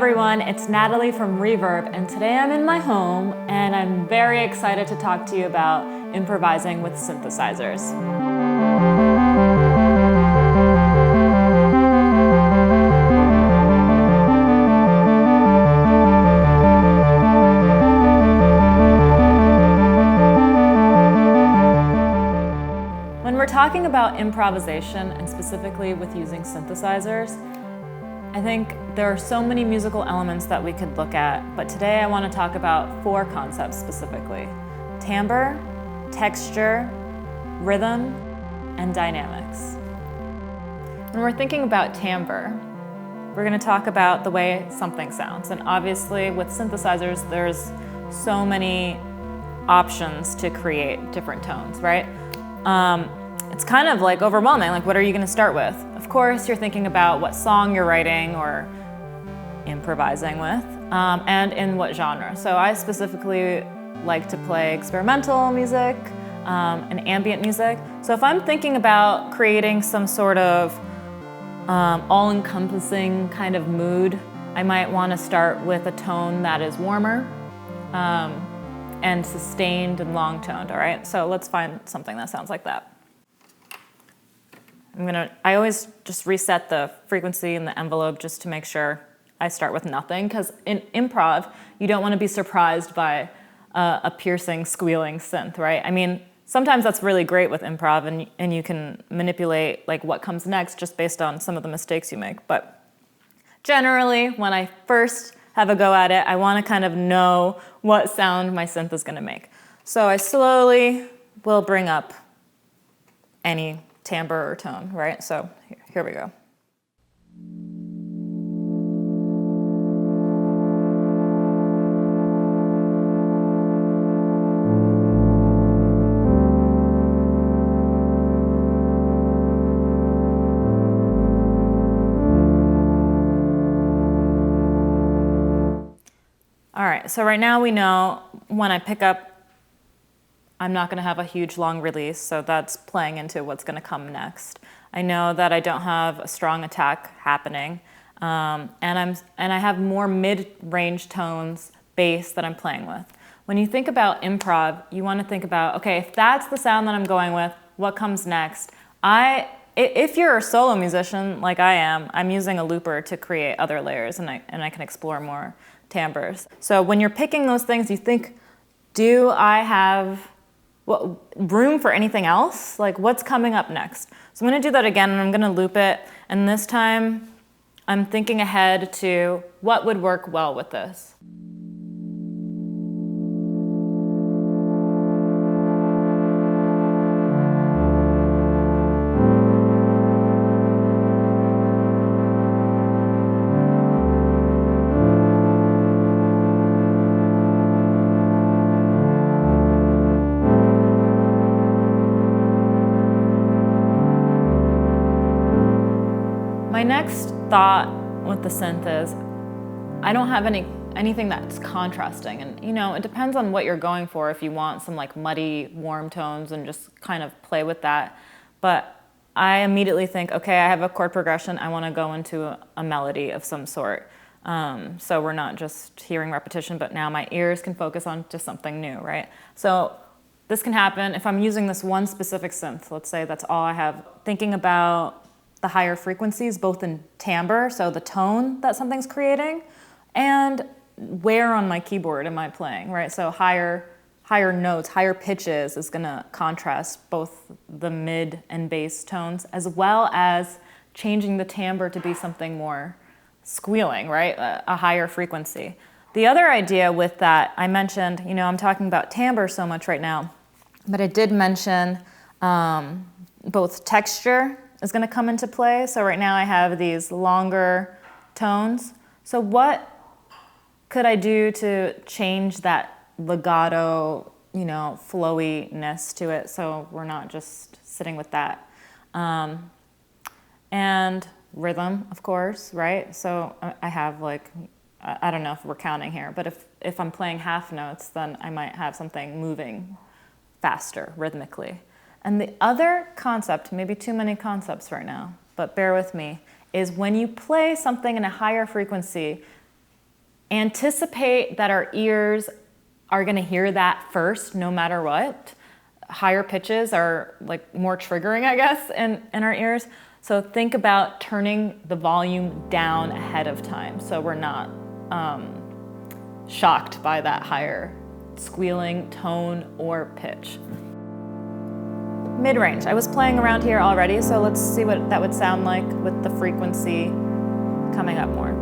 everyone, it's Natalie from Reverb, and today I'm in my home and I'm very excited to talk to you about improvising with synthesizers. When we're talking about improvisation, and specifically with using synthesizers, I think there are so many musical elements that we could look at, but today I want to talk about 4 concepts specifically: timbre, texture, rhythm, and dynamics. When we're thinking about timbre, we're going to talk about the way something sounds, and obviously with synthesizers there's so many options to create different tones, right? It's kind of like overwhelming, like what are you going to start with? Of course, you're thinking about what song you're writing or improvising with, and in what genre. So I specifically like to play experimental music and ambient music. So if I'm thinking about creating some sort of all-encompassing kind of mood, I might want to start with a tone that is warmer and sustained and long-toned, all right? So let's find something that sounds like that. I always just reset the frequency in the envelope just to make sure I start with nothing, because in improv, you don't want to be surprised by a piercing, squealing synth, right? I mean, sometimes that's really great with improv, and you can manipulate like what comes next just based on some of the mistakes you make. But generally, when I first have a go at it, I want to kind of know what sound my synth is going to make. So I slowly will bring up any timbre or tone, right? So here we go. All right, so right now we know when I pick up, I'm not going to have a huge long release, so that's playing into what's going to come next. I know that I don't have a strong attack happening, and I have more mid-range tones, bass that I'm playing with. When you think about improv, you want to think about, okay, if that's the sound that I'm going with, what comes next? If you're a solo musician like I am, I'm using a looper to create other layers, and I can explore more timbres. So when you're picking those things, you think, do I have room for anything else? Like, what's coming up next? So I'm going to do that again, and I'm going to loop it, and this time I'm thinking ahead to what would work well with this. My next thought with the synth is, I don't have anything that's contrasting, and it depends on what you're going for. If you want some like muddy, warm tones and just kind of play with that, but I immediately think, okay, I have a chord progression. I want to go into a melody of some sort. So we're not just hearing repetition, but now my ears can focus on just something new, right? So this can happen if I'm using this one specific synth. Let's say that's all I have. Thinking about the higher frequencies, both in timbre, so the tone that something's creating, and where on my keyboard am I playing, right? So higher notes, higher pitches is gonna contrast both the mid and bass tones, as well as changing the timbre to be something more squealing, right? A higher frequency. The other idea with that, I mentioned, I'm talking about timbre so much right now, but I did mention both texture is going to come into play. So right now I have these longer tones. So what could I do to change that legato, flowiness to it, so we're not just sitting with that? And rhythm, of course, right? So I have I don't know if we're counting here, but if I'm playing half notes, then I might have something moving faster rhythmically. And the other concept, maybe too many concepts right now, but bear with me, is when you play something in a higher frequency, Anticipate that our ears are gonna hear that first, no matter what. Higher pitches are like more triggering, I guess, in our ears. So think about turning the volume down ahead of time so we're not shocked by that higher squealing tone or pitch. Mid-range, I was playing around here already, so let's see what that would sound like with the frequency coming up more.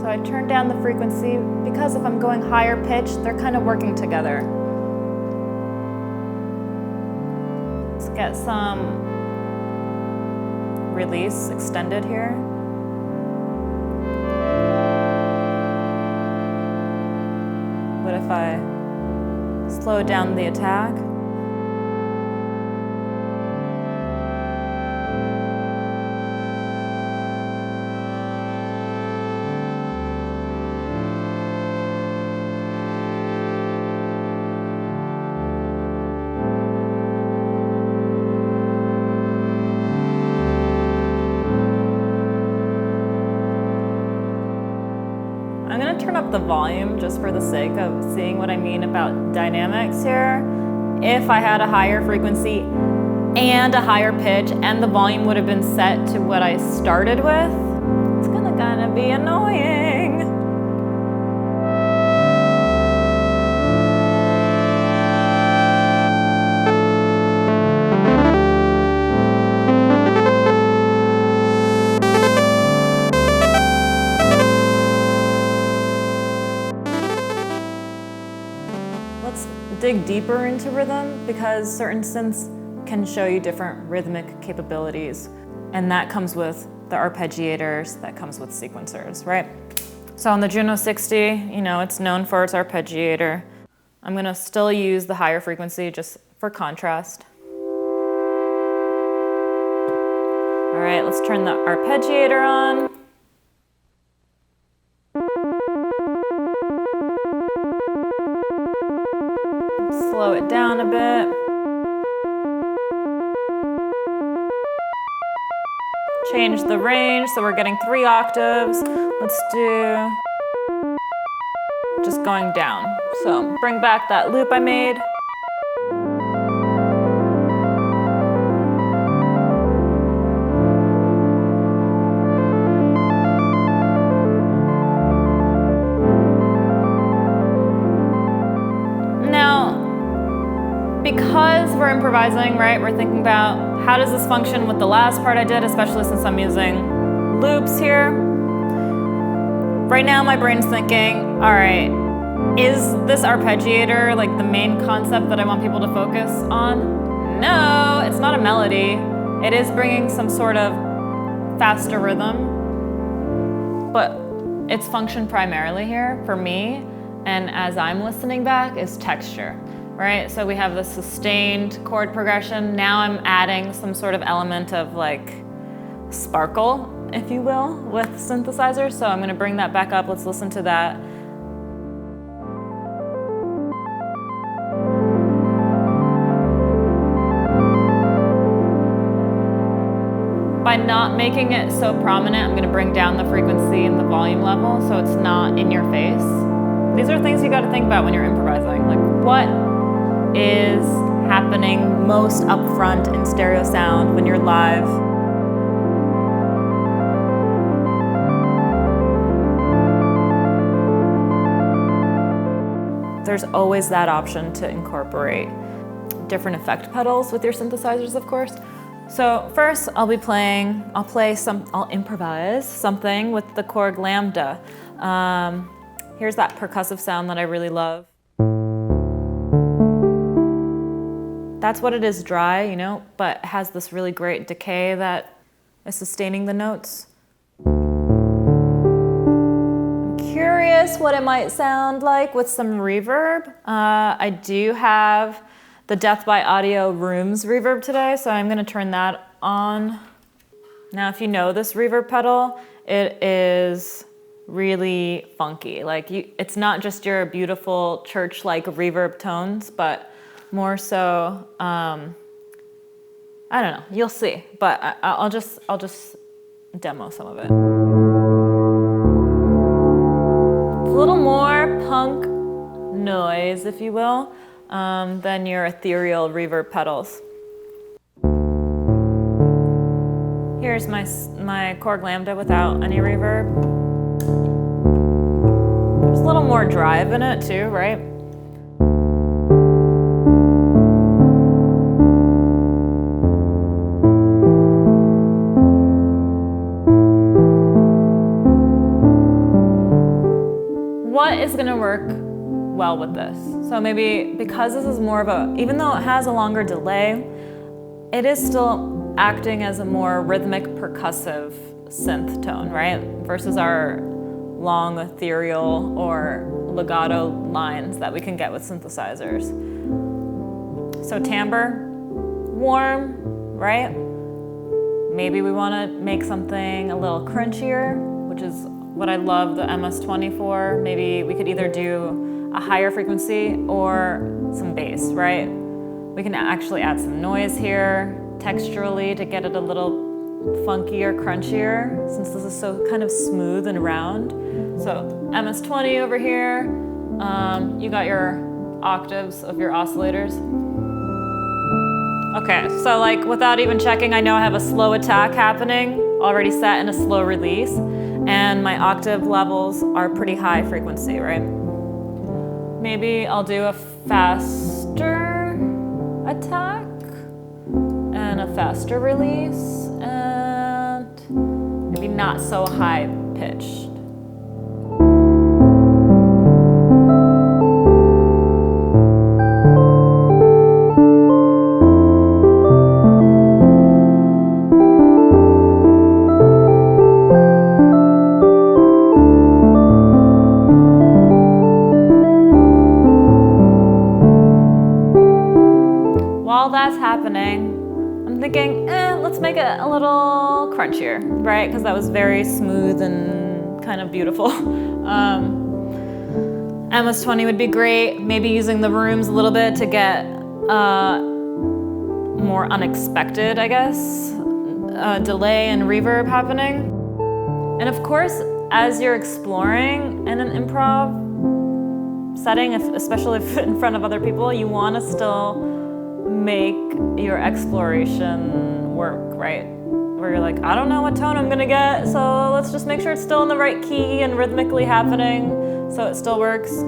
So I turn down the frequency because if I'm going higher pitch, they're kind of working together. Let's get some release extended here. What if I slow down the attack? I'm gonna turn up the volume just for the sake of seeing what I mean about dynamics here. If I had a higher frequency and a higher pitch and the volume would have been set to what I started with, it's gonna be annoying. Let's dig deeper into rhythm because certain synths can show you different rhythmic capabilities, and that comes with the arpeggiators, that comes with sequencers, right? So on the Juno 60, it's known for its arpeggiator. I'm gonna still use the higher frequency just for contrast. All right, let's turn the arpeggiator on. Slow it down a bit. Change the range so we're getting 3 octaves. Let's do just going down. So bring back that loop I made. Because we're improvising, right, we're thinking about how does this function with the last part I did, especially since I'm using loops here. Right now my brain's thinking, all right, is this arpeggiator like the main concept that I want people to focus on? No, it's not a melody. It is bringing some sort of faster rhythm, but its function primarily here for me, and as I'm listening back, is texture. Right, so we have the sustained chord progression. Now I'm adding some sort of element of like sparkle, if you will, with synthesizers. So I'm gonna bring that back up. Let's listen to that. By not making it so prominent, I'm gonna bring down the frequency and the volume level so it's not in your face. These are things you gotta think about when you're improvising. Like, what is happening most upfront in stereo sound when you're live? There's always that option to incorporate different effect pedals with your synthesizers, of course. So first I'll improvise something with the Korg Lambda. Here's that percussive sound that I really love. That's what it is, dry, but has this really great decay that is sustaining the notes. I'm curious curious what it might sound like with some reverb, I do have the Death by Audio Rooms reverb today, so I'm gonna turn that on. Now, if you know this reverb pedal, it is really funky. Like, it's not just your beautiful church-like reverb tones, but more so, I don't know, you'll see, but I'll just demo some of it. It's a little more punk noise, if you will, than your ethereal reverb pedals. Here's my Korg Lambda without any reverb. There's a little more drive in it too, right? What is gonna work well with this? So maybe because this is more of a, even though it has a longer delay, it is still acting as a more rhythmic percussive synth tone, right? Versus our long ethereal or legato lines that we can get with synthesizers. So timbre, warm, right? Maybe we wanna make something a little crunchier, which is what I love the MS-20 for. Maybe we could either do a higher frequency or some bass, right? We can actually add some noise here texturally to get it a little funkier, crunchier, since this is so kind of smooth and round. So MS-20 over here, you got your octaves of your oscillators. Okay, so like without even checking, I know I have a slow attack happening, already set in a slow release, and my octave levels are pretty high frequency, right? Maybe I'll do a faster attack and a faster release, and maybe not so high pitched. While that's happening, I'm thinking, let's make it a little crunchier, right? Because that was very smooth and kind of beautiful. MS-20 would be great. Maybe using the rooms a little bit to get more unexpected, I guess, delay and reverb happening. And of course, as you're exploring in an improv setting, especially if in front of other people, you want to still make your exploration work, right? Where you're like, I don't know what tone I'm gonna get, so let's just make sure it's still in the right key and rhythmically happening so it still works.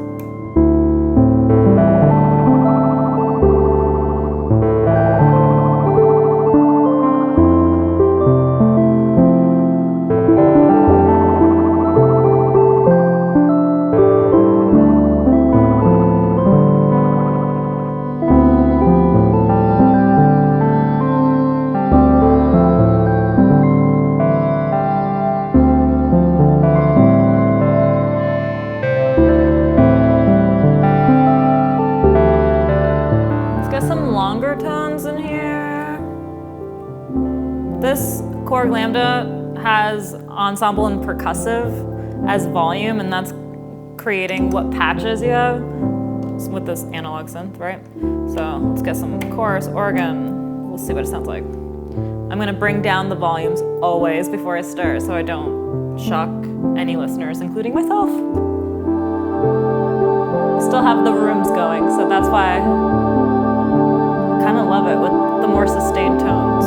This Korg Lambda has ensemble and percussive as volume, and that's creating what patches you have with this analog synth, right? So let's get some chorus, organ. We'll see what it sounds like. I'm gonna bring down the volumes always before I start so I don't shock any listeners, including myself. Still have the rooms going, so that's why I kind of love it with the more sustained tones.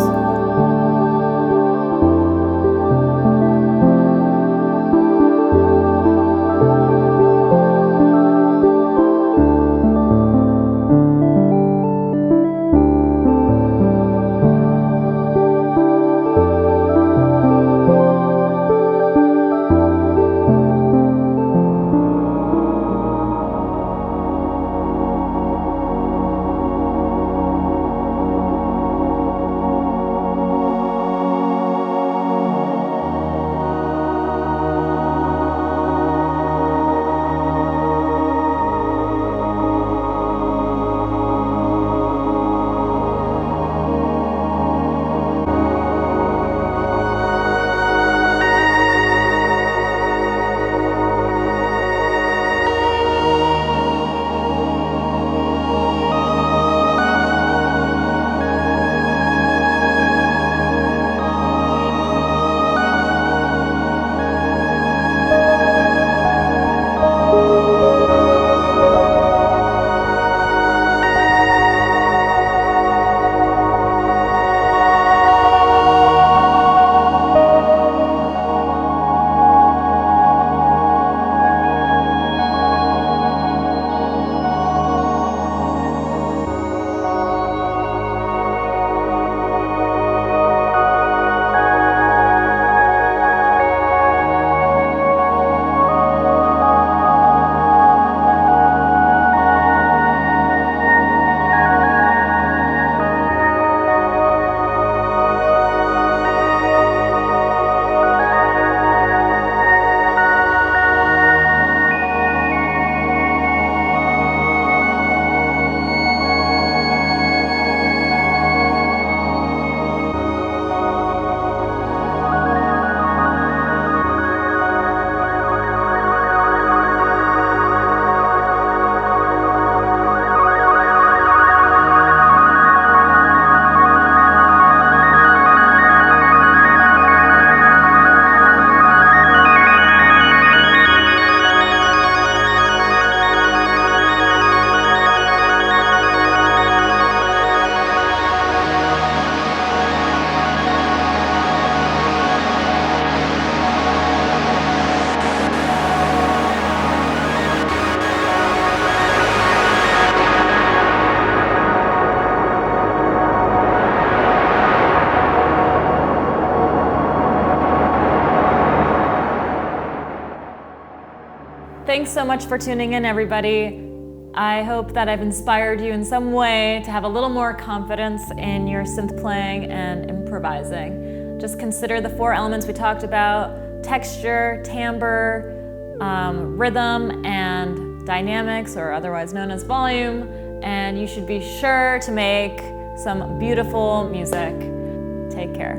Thanks so much for tuning in, everybody. I hope that I've inspired you in some way to have a little more confidence in your synth playing and improvising. Just consider the 4 elements we talked about: texture, timbre, rhythm, and dynamics, or otherwise known as volume, and you should be sure to make some beautiful music. Take care.